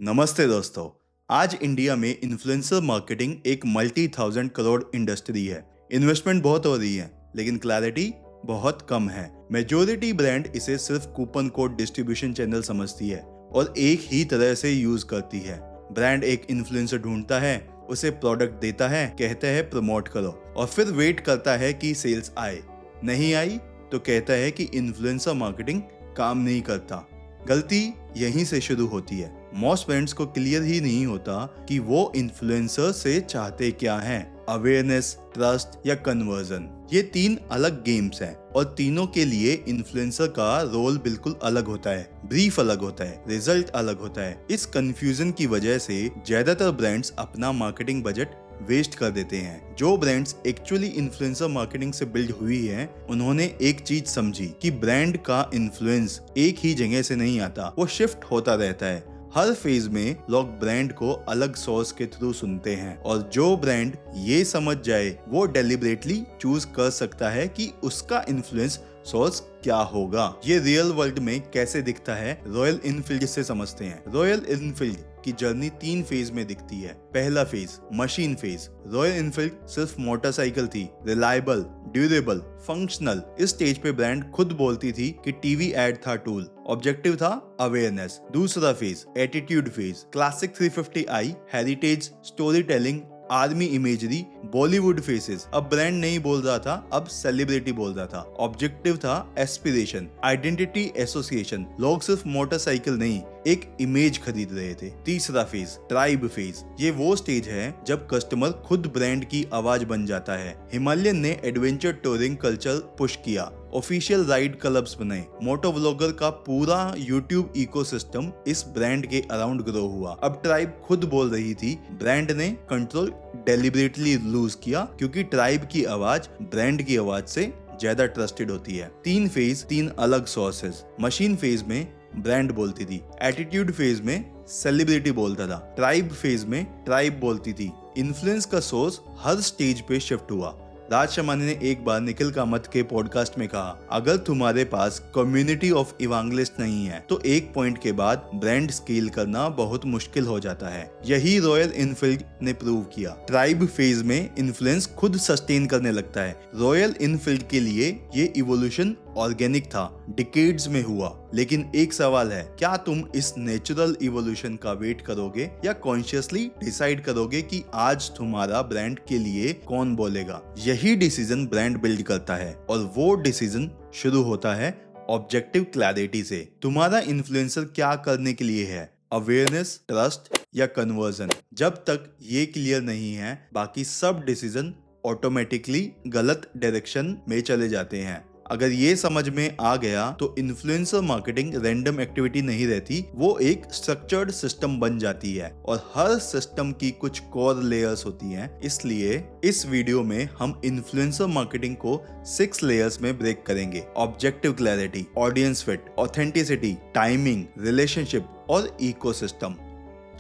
नमस्ते दोस्तों। आज इंडिया में इन्फ्लुएंसर मार्केटिंग एक मल्टी थाउजेंड करोड़ इंडस्ट्री है। इन्वेस्टमेंट बहुत हो रही है लेकिन क्लैरिटी बहुत कम है। मेजोरिटी ब्रांड इसे सिर्फ कूपन कोड डिस्ट्रीब्यूशन चैनल समझती है और एक ही तरह से यूज करती है। ब्रांड एक इन्फ्लुएंसर ढूंढता है, उसे प्रोडक्ट देता है, कहता है प्रमोट करो और फिर वेट करता है कि सेल्स आए। नहीं आई तो कहता है कि इन्फ्लुएंसर मार्केटिंग काम नहीं करता। गलती यहीं से शुरू होती है। मोस्ट ब्रांड्स को क्लियर ही नहीं होता कि वो इन्फ्लुएंसर से चाहते क्या हैं, अवेयरनेस, ट्रस्ट या कन्वर्जन। ये तीन अलग गेम्स हैं और तीनों के लिए इन्फ्लुएंसर का रोल बिल्कुल अलग होता है, ब्रीफ अलग होता है, रिजल्ट अलग होता है। इस कंफ्यूजन की वजह से ज्यादातर ब्रांड्स अपना मार्केटिंग बजट वेस्ट कर देते हैं। जो ब्रांड्स एक्चुअली इन्फ्लुएंसर मार्केटिंग से बिल्ड हुई है, उन्होंने एक चीज समझी कि ब्रांड का इन्फ्लुएंस एक ही जगह से नहीं आता, वो शिफ्ट होता रहता है। हर फेज में लोग ब्रांड को अलग सोर्स के थ्रू सुनते हैं और जो ब्रांड ये समझ जाए वो डेलिबरेटली चूज कर सकता है कि उसका इन्फ्लुएंस सोर्स क्या होगा। ये रियल वर्ल्ड में कैसे दिखता है, रॉयल इनफील्ड से समझते हैं। रॉयल इनफील्ड की जर्नी तीन फेज में दिखती है। पहला phase machine phase. Royal Enfield सिर्फ मोटरसाइकिल थी, रिलायबल, ड्यूरेबल, फंक्शनल। इस स्टेज पे ब्रांड खुद बोलती थी कि टीवी एड था टूल, ऑब्जेक्टिव था अवेयरनेस। दूसरा phase attitude phase. Classic 350i, heritage, story telling, army imagery, Bollywood faces. अब ब्रांड नहीं बोल रहा था, अब सेलिब्रिटी बोल रहा था। ऑब्जेक्टिव था एस्पिरेशन, आइडेंटिटी एसोसिएशन। लोग सिर्फ मोटरसाइकिल नहीं, एक इमेज खरीद रहे थे। तीसरा फेज ट्राइब फेज। ये वो स्टेज है जब कस्टमर खुद ब्रांड की आवाज बन जाता है। हिमालयन ने एडवेंचर टूरिंग कल्चर पुश किया, ऑफिशियल राइड क्लब्स बनाए, मोटो व्लॉगर का पूरा यूट्यूब इकोसिस्टम इस ब्रांड के अराउंड ग्रो हुआ। अब ट्राइब खुद बोल रही थी, ब्रांड ने कंट्रोल डेलिबरेटली लूज किया क्योंकि ट्राइब की आवाज ब्रांड की आवाज से ज्यादा ट्रस्टेड होती है। तीन फेज, तीन अलग सोर्सेज। मशीन फेज में ब्रांड बोलती थी, एटीट्यूड फेज में सेलिब्रिटी बोलता था, ट्राइब फेज में ट्राइब बोलती थी। इन्फ्लुएंस का सोर्स हर स्टेज पे शिफ्ट हुआ। राज शमानी ने एक बार निखिल कामत के पॉडकास्ट में कहा, अगर तुम्हारे पास कम्युनिटी ऑफ इवांगलिस्ट नहीं है तो एक पॉइंट के बाद ब्रांड स्केल करना बहुत मुश्किल हो जाता है। यही रॉयल इनफील्ड ने प्रूव किया। ट्राइब फेज में इन्फ्लुएंस खुद सस्टेन करने लगता है। रॉयल इनफील्ड के लिए ये इवोल्यूशन ऑर्गेनिक था, डिकेड्स में हुआ। लेकिन एक सवाल है, क्या तुम इस नेचुरल इवोल्यूशन का वेट करोगे या कॉन्शियसली डिसाइड करोगे कि आज तुम्हारा ब्रांड के लिए कौन बोलेगा? यही डिसीजन ब्रांड बिल्ड करता है और वो डिसीजन शुरू होता है ऑब्जेक्टिव क्लैरिटी से। तुम्हारा इन्फ्लुएंसर क्या करने के लिए है, अवेयरनेस, ट्रस्ट या कन्वर्जन? जब तक ये क्लियर नहीं है, बाकी सब डिसीजन ऑटोमेटिकली गलत डायरेक्शन में चले जाते हैं। अगर ये समझ में आ गया तो इन्फ्लुएंसर मार्केटिंग रैंडम एक्टिविटी नहीं रहती, वो एक स्ट्रक्चर्ड सिस्टम बन जाती है और हर सिस्टम की कुछ कोर लेयर्स होती हैं। इसलिए इस वीडियो में हम इन्फ्लुएंसर मार्केटिंग को 6 लेयर्स में ब्रेक करेंगे। Objective clarity, audience fit, authenticity, timing, relationship और इकोसिस्टम।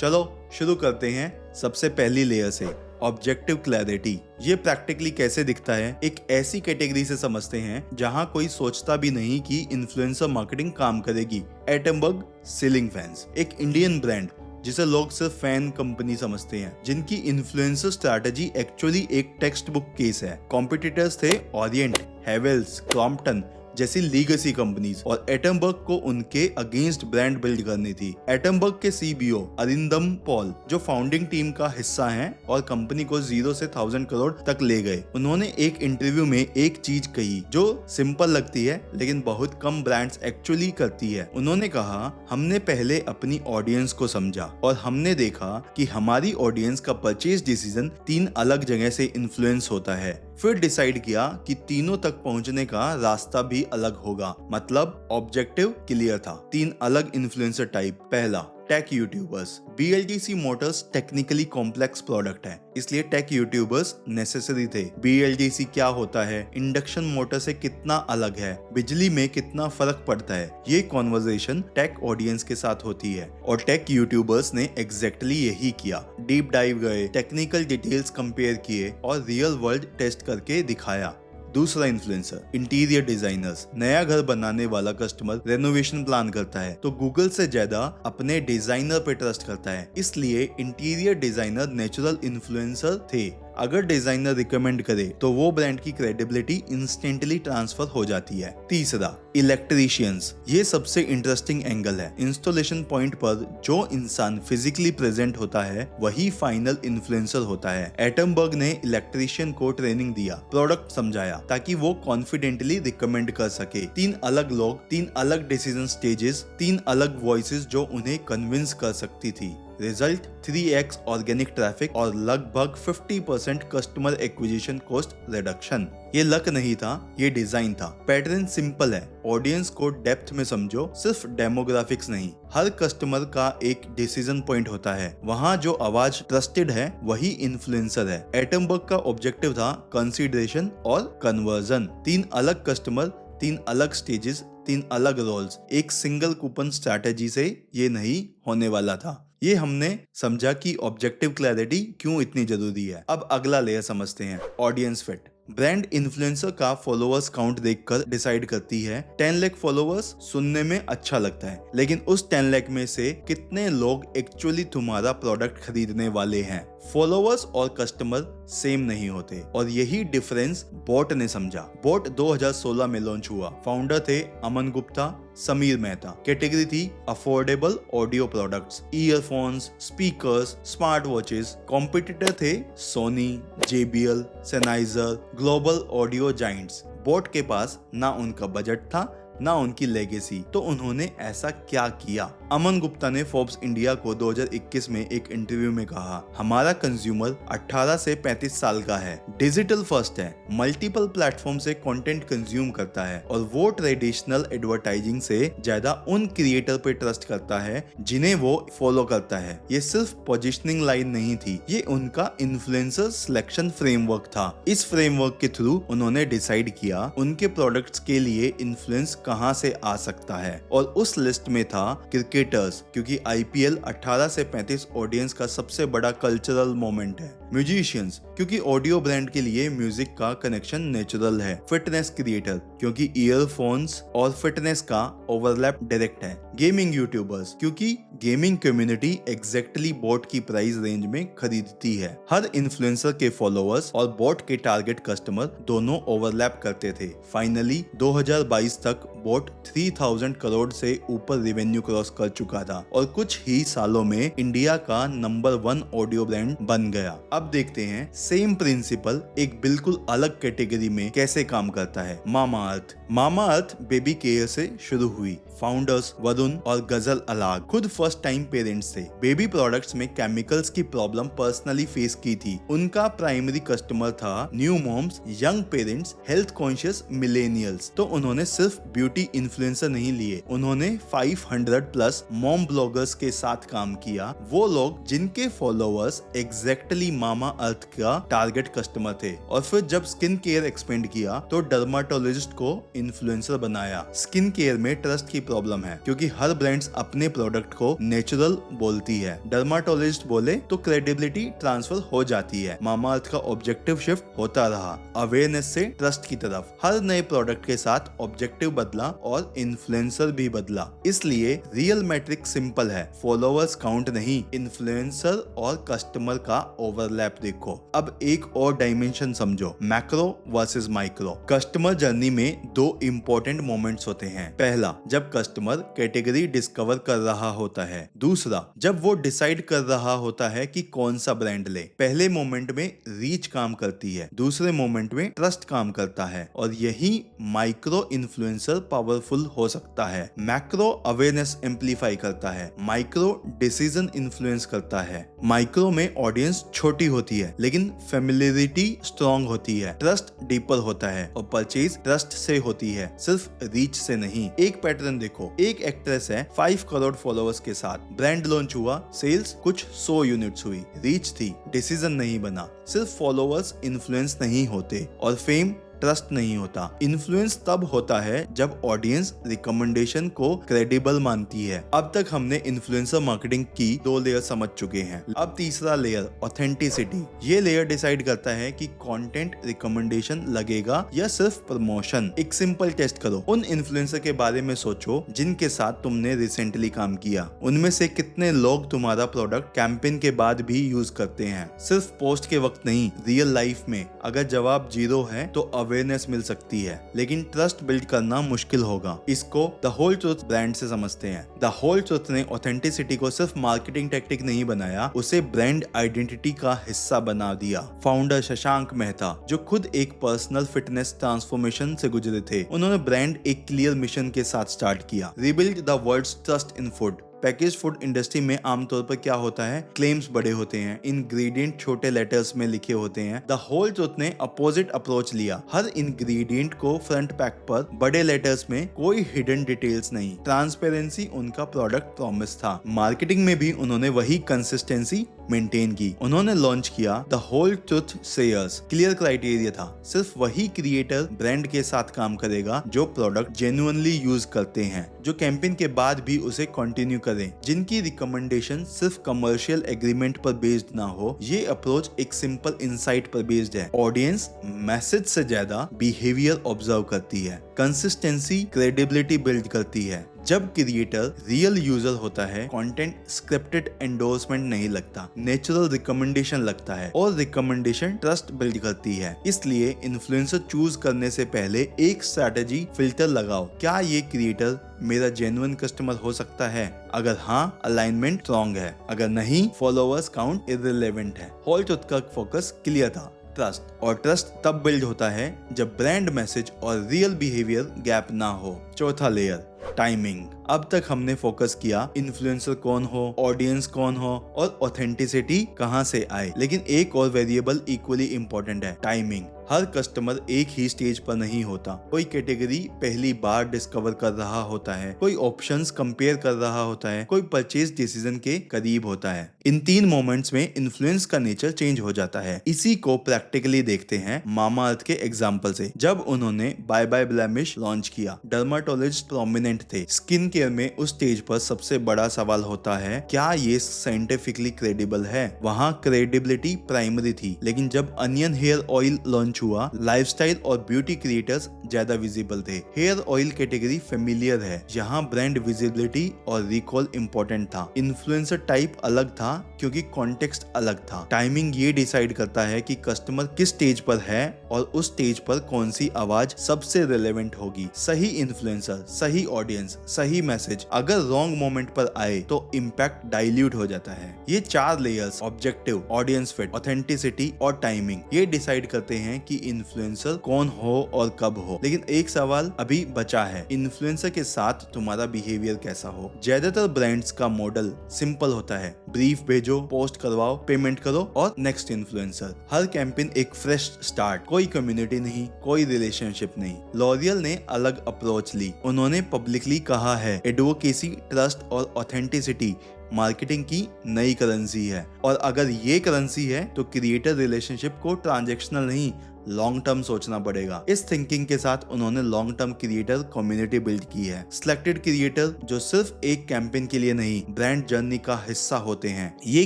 चलो शुरू करते हैं सबसे पहली लेयर से, ऑब्जेक्टिव क्लैरिटी। ये प्रैक्टिकली कैसे दिखता है? एक ऐसी कैटेगरी से समझते हैं जहां कोई सोचता भी नहीं कि इन्फ्लुएंसर मार्केटिंग काम करेगी। एटमबर्ग सीलिंग फैंस, एक इंडियन ब्रांड जिसे लोग सिर्फ फैन कंपनी समझते हैं, जिनकी इन्फ्लुएंसर स्ट्रैटेजी एक्चुअली एक टेक्स्ट बुक केस है। कॉम्पिटिटर्स थे ओरिएंट, हेवेल्स, क्रॉम्पटन जैसी लीगेसी कंपनीज और एटमबर्ग को उनके अगेंस्ट ब्रांड बिल्ड करनी थी। एटमबर्ग के सीबीओ अरिंदम पॉल, जो फाउंडिंग टीम का हिस्सा हैं और कंपनी को 0 से 1000 करोड़ तक ले गए, उन्होंने एक इंटरव्यू में एक चीज कही जो सिंपल लगती है लेकिन बहुत कम ब्रांड्स एक्चुअली करती है। उन्होंने कहा, हमने पहले अपनी ऑडियंस को समझा और हमने देखा कि हमारी ऑडियंस का परचेज डिसीजन 3 अलग जगह से इन्फ्लुएंस होता है। फिर डिसाइड किया कि तीनों तक पहुंचने का रास्ता भी अलग होगा। मतलब ऑब्जेक्टिव क्लियर था। 3 अलग इन्फ्लुएंसर टाइप। पहला, tech YouTubers. BLDC Motors technically complex product है, इसलिए टेक यूट्यूबर्स नेसेसरी थे। BLDC क्या होता है, इंडक्शन मोटर से कितना अलग है, बिजली में कितना फर्क पड़ता है, ये कॉन्वर्सेशन टेक ऑडियंस के साथ होती है और टेक यूट्यूबर्स ने एग्जैक्टली यही किया। डीप डाइव गए, टेक्निकल डिटेल्स कंपेयर किए और रियल वर्ल्ड टेस्ट करके दिखाया। दूसरा इन्फ्लुएंसर इंटीरियर डिजाइनर्स। नया घर बनाने वाला कस्टमर रेनोवेशन प्लान करता है तो गूगल से ज्यादा अपने डिजाइनर पे ट्रस्ट करता है, इसलिए इंटीरियर डिजाइनर नेचुरल इन्फ्लुएंसर थे। अगर डिजाइनर रिकमेंड करे तो वो ब्रांड की क्रेडिबिलिटी इंस्टेंटली ट्रांसफर हो जाती है। तीसरा, इलेक्ट्रीशियंस। ये सबसे इंटरेस्टिंग एंगल है। इंस्टॉलेशन पॉइंट पर जो इंसान फिजिकली प्रेजेंट होता है वही फाइनल इन्फ्लुएंसर होता है। एटमबर्ग ने इलेक्ट्रीशियन को ट्रेनिंग दिया, प्रोडक्ट समझाया ताकि वो कॉन्फिडेंटली रिकमेंड कर सके। 3 अलग लोग, 3 अलग डिसीजन स्टेजेस, 3 अलग वॉइसेस जो उन्हें कन्विंस कर सकती थी। रिजल्ट 3x ऑर्गेनिक ट्रैफिक और लगभग 50% कस्टमर एक्विजिशन कॉस्ट रिडक्शन। ये लक नहीं था, ये डिजाइन था। पैटर्न सिंपल है, ऑडियंस को डेप्थ में समझो, सिर्फ डेमोग्राफिक्स नहीं। हर कस्टमर का एक डिसीजन पॉइंट होता है, वहाँ जो आवाज ट्रस्टेड है वही इन्फ्लुएंसर है। एटमबर्ग का ऑब्जेक्टिव था कंसीडरेशन और कन्वर्जन। 3 अलग कस्टमर, 3 अलग स्टेजेस, 3 अलग रोल्स। एक सिंगल कूपन स्ट्रैटेजी से ये नहीं होने वाला था। ये हमने समझा कि ऑब्जेक्टिव क्लैरिटी क्यों इतनी जरूरी है। अब अगला लेयर समझते हैं, ऑडियंस फिट। ब्रांड इन्फ्लुएंसर का फॉलोअर्स काउंट देखकर डिसाइड करती है। 10 लाख फॉलोअर्स सुनने में अच्छा लगता है, लेकिन उस 10 लाख में से कितने लोग एक्चुअली तुम्हारा प्रोडक्ट खरीदने वाले हैं? फॉलोअर्स और कस्टमर सेम नहीं होते, और यही डिफरेंस बोट ने समझा। बोट 2016 में लॉन्च हुआ। फाउंडर थे अमन गुप्ता, समीर मेहता। कैटेगरी थी affordable audio products, earphones, speakers, smart watches. Competitor थे Sony, JBL, Sennheiser, global audio giants. BoAt के पास ना उनका बजट था ना उनकी लेगेसी, तो उन्होंने ऐसा क्या किया? अमन गुप्ता ने फोर्ब्स इंडिया को 2021 में एक इंटरव्यू में कहा, हमारा कंज्यूमर 18 से 35 साल का है, डिजिटल फर्स्ट है, मल्टीपल प्लेटफॉर्म से कंटेंट कंज्यूम करता है, और वो ट्रेडिशनल एडवर्टाइजिंग से ज्यादा उन क्रिएटर पे ट्रस्ट करता है जिन्हें वो फॉलो करता है। ये सिर्फ पोजिशनिंग लाइन नहीं थी, ये उनका इन्फ्लुएंसर सिलेक्शन फ्रेमवर्क था। इस फ्रेमवर्क के थ्रू उन्होंने डिसाइड किया उनके प्रोडक्ट्स के लिए इन्फ्लुएंस कहां से आ सकता है, और उस लिस्ट में था क्रिकेटर्स, क्योंकि IPL 18 से 35 ऑडियंस का सबसे बड़ा कल्चरल मोमेंट है। म्यूजिशियंस, क्योंकि ऑडियो ब्रांड के लिए म्यूजिक का कनेक्शन नेचुरल है। फिटनेस क्रिएटर, क्योंकि ईयरफोन्स और फिटनेस का ओवरलैप डायरेक्ट है। गेमिंग यूट्यूबर्स, क्योंकि गेमिंग कम्युनिटी एग्जैक्टली बोट की प्राइस रेंज में खरीदती है। हर इन्फ्लुएंसर के फॉलोअर्स और बोट के टारगेट कस्टमर दोनों ओवरलैप करते थे। फाइनली 2022 तक बोट 3000 करोड़ से ऊपर रेवेन्यू क्रॉस कर चुका था, और कुछ ही सालों में इंडिया का नंबर 1 ऑडियो ब्रांड बन गया। अब देखते हैं सेम प्रिंसिपल एक बिल्कुल अलग कैटेगरी में कैसे काम करता है। मामा अर्थ। मामा अर्थ बेबी केयर से शुरू हुई। फाउंडर्स वरुण और गजल अलाग खुद फर्स्ट टाइम पेरेंट्स थे। बेबी प्रोडक्ट्स में केमिकल्स की प्रॉब्लम पर्सनली फेस की थी। उनका प्राइमरी कस्टमर था new moms, young parents, health conscious millennials. तो उन्होंने सिर्फ ब्यूटी इन्फ्लुएंसर नहीं लिए, उन्होंने 500 प्लस मॉम ब्लॉगर्स के साथ काम किया। वो लोग जिनके फॉलोअर्स एग्जैक्टली मामा अर्थ का टारगेट कस्टमर थे। और फिर जब स्किन केयर एक्सपेंड किया तो डर्माटोलॉजिस्ट को इन्फ्लुएंसर बनाया। स्किन केयर में ट्रस्ट की प्रॉब्लम है, क्योंकि हर ब्रांड्स अपने प्रोडक्ट को नेचुरल बोलती है। डर्माटोलॉजिस्ट बोले तो क्रेडिबिलिटी ट्रांसफर हो जाती है। मामा अर्थ का ऑब्जेक्टिव शिफ्ट होता रहा, अवेयरनेस से ट्रस्ट की तरफ। हर नए प्रोडक्ट के साथ ऑब्जेक्टिव बदला और इन्फ्लुएंसर भी बदला। इसलिए रियल मैट्रिक सिंपल है, फॉलोअर्स काउंट नहीं, इन्फ्लुएंसर और कस्टमर का ओवरलैप देखो। अब एक और डायमेंशन समझो, macro versus micro. Customer journey में 2 इंपॉर्टेंट मोमेंट्स होते हैं। पहला, जब कस्टमर कैटेगरी डिस्कवर कर रहा होता है। दूसरा, जब वो डिसाइड कर रहा होता है कि कौन सा ब्रांड ले। पहले मोमेंट में रीच काम करती है, दूसरे मोमेंट में ट्रस्ट काम करता है, और यही माइक्रो इन्फ्लुएंसर पावरफुल हो सकता है। मैक्रो अवेयरनेस एम्पलीफाई करता है, माइक्रो डिसीजन इन्फ्लुएंस करता है। माइक्रो में ऑडियंस छोटी होती है लेकिन फेमिलियरिटी स्ट्रॉन्ग होती है, ट्रस्ट डीपर होता है, और परचेज ट्रस्ट से होती है, सिर्फ रीच से नहीं। एक पैटर्न देखो, एक एक्ट्रेस है 5 करोड़ फॉलोअर्स के साथ, ब्रांड लॉन्च हुआ, सेल्स कुछ 100 यूनिट्स हुई, रीच थी, डिसीजन नहीं बना। सिर्फ फॉलोअर्स इन्फ्लुएंस नहीं होते, और फेम ट्रस्ट नहीं होता। इन्फ्लुएंस तब होता है जब ऑडियंस रिकमेंडेशन को क्रेडिबल मानती है। अब तक हमने इन्फ्लुएंसर मार्केटिंग की 2 लेयर समझ चुके हैं। अब तीसरा लेयर ऑथेंटिसिटी। ये लेयर डिसाइड करता है कि कंटेंट रिकमेंडेशन लगेगा या सिर्फ प्रमोशन। एक सिंपल टेस्ट करो। उन इन्फ्लुएंसर के बारे में सोचो जिनके साथ तुमने रिसेंटली काम किया। उनमें से कितने लोग तुम्हारा प्रोडक्ट कैंपेन के बाद भी यूज करते हैं, सिर्फ पोस्ट के वक्त नहीं, रियल लाइफ में। अगर जवाब 0 है तो अवेयरनेस मिल सकती है, लेकिन ट्रस्ट बिल्ड करना मुश्किल होगा। इसको द होल ट्रुथ ब्रांड से समझते हैं। द होल ट्रुथ ने ऑथेंटिसिटी को सिर्फ मार्केटिंग टेक्निक नहीं बनाया, उसे ब्रांड आइडेंटिटी का हिस्सा बना दिया। फाउंडर शशांक मेहता, जो खुद एक पर्सनल फिटनेस ट्रांसफॉर्मेशन से गुजरे थे, उन्होंने ब्रांड एक क्लियर मिशन के साथ स्टार्ट किया, rebuild the world's trust in food. Package food industry में आमतौर पर क्या होता है, क्लेम्स बड़े होते हैं, इंग्रेडिएंट छोटे लेटर्स में लिखे होते हैं। द होल ट्रुथ ने अपोजिट अप्रोच लिया। हर इंग्रेडिएंट को फ्रंट पैक पर बड़े लेटर्स में, कोई हिडन डिटेल्स नहीं। ट्रांसपेरेंसी उनका प्रोडक्ट प्रॉमिस था। मार्केटिंग में भी उन्होंने वही कंसिस्टेंसी मेंटेन की। उन्होंने लॉन्च किया the whole truth sayers. Clear criteria था, सिर्फ वही क्रिएटर ब्रांड के साथ काम करेगा जो प्रोडक्ट जेन्युइनली यूज करते हैं, जो कैंपेन के बाद भी उसे कंटिन्यू करें, जिनकी रिकमेंडेशन सिर्फ कमर्शियल एग्रीमेंट पर बेस्ड ना हो। ये अप्रोच एक सिंपल इंसाइट पर बेस्ड है। ऑडियंस मैसेज से ज्यादा बिहेवियर ऑब्जर्व करती है। कंसिस्टेंसी क्रेडिबिलिटी बिल्ड करती है। जब क्रिएटर रियल यूजर होता है, कंटेंट स्क्रिप्टेड एंडोर्समेंट नहीं लगता, नेचुरल रिकमेंडेशन लगता है, और रिकमेंडेशन ट्रस्ट बिल्ड करती है। इसलिए इन्फ्लुएंसर चूज करने से पहले एक स्ट्रैटेजी फिल्टर लगाओ। क्या ये क्रिएटर मेरा जेन्युइन कस्टमर हो सकता है? अगर हाँ, अलाइनमेंट स्ट्रॉन्ग है। अगर नहीं, फॉलोअर्स काउंट इररिलेवेंट है। होल ट्रुथ का फोकस क्लियर था, ट्रस्ट। और ट्रस्ट तब बिल्ड होता है जब ब्रांड मैसेज और रियल बिहेवियर गैप ना हो। चौथा लेयर टाइमिंग। अब तक हमने फोकस किया इन्फ्लुएंसर कौन हो, ऑडियंस कौन हो, और ऑथेंटिसिटी कहां से आए, लेकिन एक और वेरिएबल इक्वली इंपॉर्टेंट है, टाइमिंग। हर कस्टमर एक ही स्टेज पर नहीं होता। कोई कैटेगरी पहली बार डिस्कवर कर रहा होता है, कोई ऑप्शंस कंपेयर कर रहा होता है, कोई परचेज डिसीजन के करीब होता है। इन 3 मोमेंट्स में इन्फ्लुएंस का नेचर चेंज हो जाता है। इसी को प्रैक्टिकली देखते हैं मामाअर्थ के एग्जांपल से। जब उन्होंने बाय बाय ब्लेमिश लॉन्च किया, डर्माटोलॉजिस्ट प्रोमिनेंट थे। स्किन केयर में उस स्टेज पर सबसे बड़ा सवाल होता है, क्या ये साइंटिफिकली क्रेडिबल है? वहाँ क्रेडिबिलिटी प्राइमरी थी। लेकिन जब अनियन हेयर ऑयल लॉन्च हुआ, लाइफस्टाइल और ब्यूटी क्रिएटर्स ज्यादा विजिबल थे। हेयर ऑयल कैटेगरी फेमिलियर है, यहाँ ब्रांड विजिबिलिटी और रिकॉल इंपॉर्टेंट था। इन्फ्लुएंसर टाइप अलग था क्योंकि कॉन्टेक्स्ट अलग था। टाइमिंग ये डिसाइड करता है कि कस्टमर किस स्टेज पर है और उस स्टेज पर कौन सी आवाज सबसे रिलेवेंट होगी। सही इन्फ्लुएंसर, सही ऑडियंस, सही मैसेज अगर रॉन्ग मोमेंट पर आए तो इम्पैक्ट डाइल्यूट हो जाता है। ये 4 layers, objective, audience fit, authenticity और टाइमिंग, ये डिसाइड करते हैं कि इन्फ्लुएंसर कौन हो और कब हो। लेकिन एक सवाल अभी बचा है, इन्फ्लुएंसर के साथ तुम्हारा बिहेवियर कैसा हो? ज्यादातर ब्रांड्स का मॉडल सिंपल होता है, ब्रीफ भेजो, पोस्ट करवाओ, पेमेंट करो और नेक्स्ट इन्फ्लुएंसर। हर कैंपेन एक फ्रेश स्टार्ट, कोई कम्युनिटी नहीं, कोई रिलेशनशिप नहीं। लॉरियल ने अलग अप्रोच ली। उन्होंने पब्लिकली कहा है, एडवोकेसी, ट्रस्ट और ऑथेंटिसिटी मार्केटिंग की नई करेंसी है, और अगर ये करेंसी है तो क्रिएटर रिलेशनशिप को ट्रांजैक्शनल नहीं, लॉन्ग टर्म सोचना पड़ेगा। इस थिंकिंग के साथ उन्होंने long term creator community build की है। सिलेक्टेड क्रिएटर जो सिर्फ एक कैंपेन के लिए नहीं, ब्रांड जर्नी का हिस्सा होते हैं। ये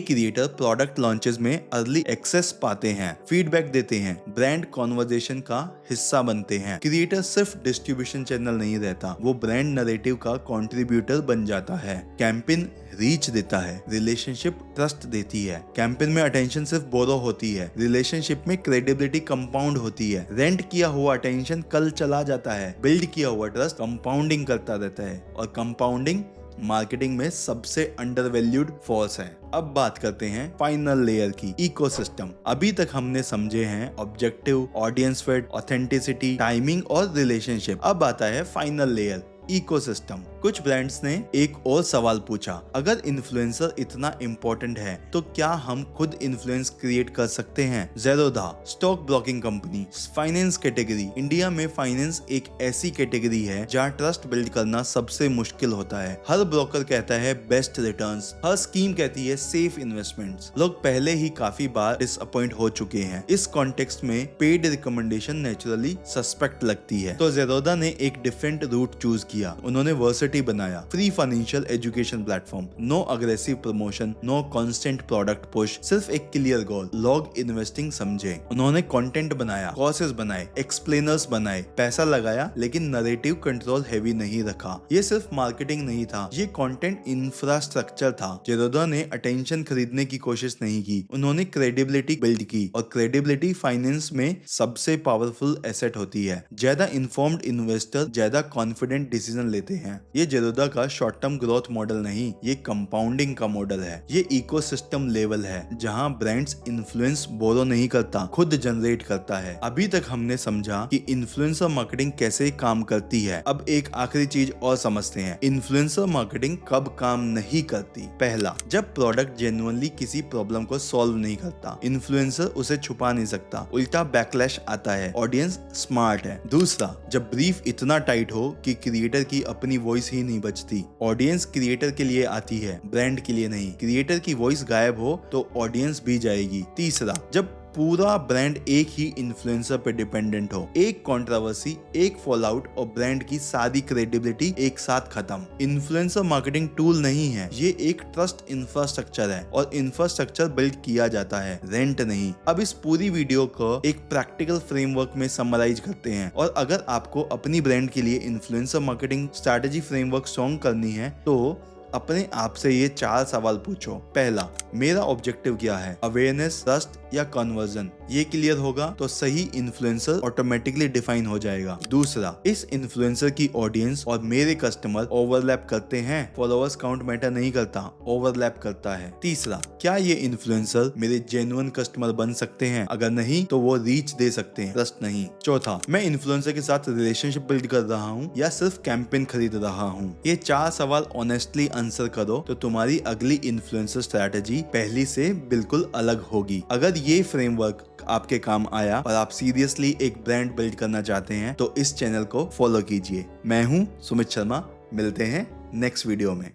क्रिएटर प्रोडक्ट लॉन्चेस में अर्ली एक्सेस पाते हैं, फीडबैक देते हैं, ब्रांड कॉन्वर्जेशन का हिस्सा बनते हैं। क्रिएटर सिर्फ डिस्ट्रीब्यूशन चैनल नहीं रहता, वो ब्रांड नैरेटिव का कंट्रीब्यूटर बन जाता है। कैंपेन रीच देता है, रिलेशनशिप ट्रस्ट देती है। कैंपेन में अटेंशन सिर्फ बोरो होती है, रिलेशनशिप में क्रेडिबिलिटी कंपाउंड होती है। रेंट किया हुआ अटेंशन कल चला जाता है, बिल्ड किया हुआ ट्रस्ट कंपाउंडिंग करता रहता है, और कंपाउंडिंग मार्केटिंग में सबसे अंडरवैल्यूड फोर्स है। अब बात करते हैं फाइनल लेयर की, इकोसिस्टम। अभी तक हमने समझे हैं objective, audience fit, authenticity, timing और रिलेशनशिप। अब आता है फाइनल लेयर, इकोसिस्टम। कुछ ब्रांड्स ने एक और सवाल पूछा, अगर इन्फ्लुएंसर इतना इम्पोर्टेंट है तो क्या हम खुद इन्फ्लुएंस क्रिएट कर सकते हैं? Zerodha stock broking company, finance category. India में फाइनेंस एक ऐसी कैटेगरी है जहां ट्रस्ट बिल्ड करना सबसे मुश्किल होता है। हर ब्रोकर कहता है बेस्ट रिटर्न्स, हर स्कीम कहती है सेफ इन्वेस्टमेंट्स। लोग पहले ही काफी बार डिसअपॉइंट हो चुके हैं। इस कॉन्टेक्स्ट में पेड रिकमेंडेशन नेचुरली सस्पेक्ट लगती है। तो ज़ेरोधा ने एक डिफरेंट रूट चूज किया। उन्होंने वर्सिटी बनाया, free financial education platform, no aggressive promotion, no constant product push, सिर्फ एक क्लियर गोल, लॉग इन्वेस्टिंग समझे। उन्होंने कंटेंट बनाया, कोर्सेज बनाए, एक्सप्लेनर्स बनाए, पैसा लगाया लेकिन नरेटिव कंट्रोल हैवी नहीं रखा। ये सिर्फ मार्केटिंग नहीं था, ये कंटेंट इंफ्रास्ट्रक्चर था। ज़ेरोधा ने अटेंशन खरीदने की कोशिश नहीं की, उन्होंने क्रेडिबिलिटी बिल्ड की, और क्रेडिबिलिटी फाइनेंस में सबसे पावरफुल एसेट होती है। ज्यादा इन्फॉर्म्ड इन्वेस्टर ज्यादा कॉन्फिडेंट डिसीजन लेते हैं। ये ज़ेरोधा का शॉर्ट टर्म ग्रोथ मॉडल नहीं, ये कंपाउंडिंग का मॉडल है। ये इकोसिस्टम लेवल है जहां ब्रांड्स इन्फ्लुएंस बोरो नहीं करता, खुद जनरेट करता है। अभी तक हमने समझा कि इन्फ्लुएंसर मार्केटिंग कैसे काम करती है। अब एक आखिरी चीज और समझते हैं, इन्फ्लुएंसर मार्केटिंग कब काम नहीं करती। पहला, जब प्रोडक्ट जेन्युइनली किसी प्रॉब्लम को सॉल्व नहीं करता, इन्फ्लुएंसर उसे छुपा नहीं सकता, उल्टा बैकलैश आता है, ऑडियंस स्मार्ट है। दूसरा, जब ब्रीफ इतना टाइट हो कि क्रिएटर की अपनी वॉइस ही नहीं बचती, ऑडियंस क्रिएटर के लिए आती है, ब्रांड के लिए नहीं। क्रिएटर की वॉइस गायब हो तो ऑडियंस भी जाएगी। तीसरा, जब पूरा ब्रांड एक ही इन्फ्लुएंसर पे डिपेंडेंट हो, एक कंट्रोवर्सी, एक फॉलआउट और ब्रांड की सारी क्रेडिबिलिटी एक साथ खत्म। इन्फ्लुएंसर मार्केटिंग टूल नहीं है, ये एक ट्रस्ट इंफ्रास्ट्रक्चर है, और इंफ्रास्ट्रक्चर बिल्ड किया जाता है, रेंट नहीं। अब इस पूरी वीडियो को एक प्रैक्टिकल फ्रेमवर्क में समराइज करते हैं, और अगर आपको अपनी ब्रांड के लिए influencer marketing strategy framework strong करनी है तो अपने आप से ये 4 सवाल पूछो। पहला, मेरा ऑब्जेक्टिव क्या है? अवेयरनेस, ट्रस्ट या कन्वर्जन? ये क्लियर होगा तो सही इन्फ्लुएंसर ऑटोमेटिकली डिफाइन हो जाएगा। दूसरा, इस इन्फ्लुएंसर की ऑडियंस और मेरे कस्टमर ओवरलैप करते हैं? फॉलोअर्स काउंट मैटर नहीं करता, ओवरलैप करता है। तीसरा, क्या ये इन्फ्लुएंसर मेरे जेन्युइन कस्टमर बन सकते हैं? अगर नहीं तो वो रीच दे सकते हैं, ट्रस्ट नहीं। चौथा, मैं इन्फ्लुएंसर के साथ रिलेशनशिप बिल्ड कर रहा हूँ या सिर्फ कैंपेन खरीद रहा हूँ? ये 4 सवाल ऑनेस्टली आंसर करो तो तुम्हारी अगली इन्फ्लुएंसर स्ट्रैटेजी पहली से बिल्कुल अलग होगी। अगर ये फ्रेमवर्क आपके काम आया और आप सीरियसली एक ब्रांड बिल्ड करना चाहते हैं तो इस चैनल को फॉलो कीजिए। मैं हूं सुमित शर्मा, मिलते हैं नेक्स्ट वीडियो में।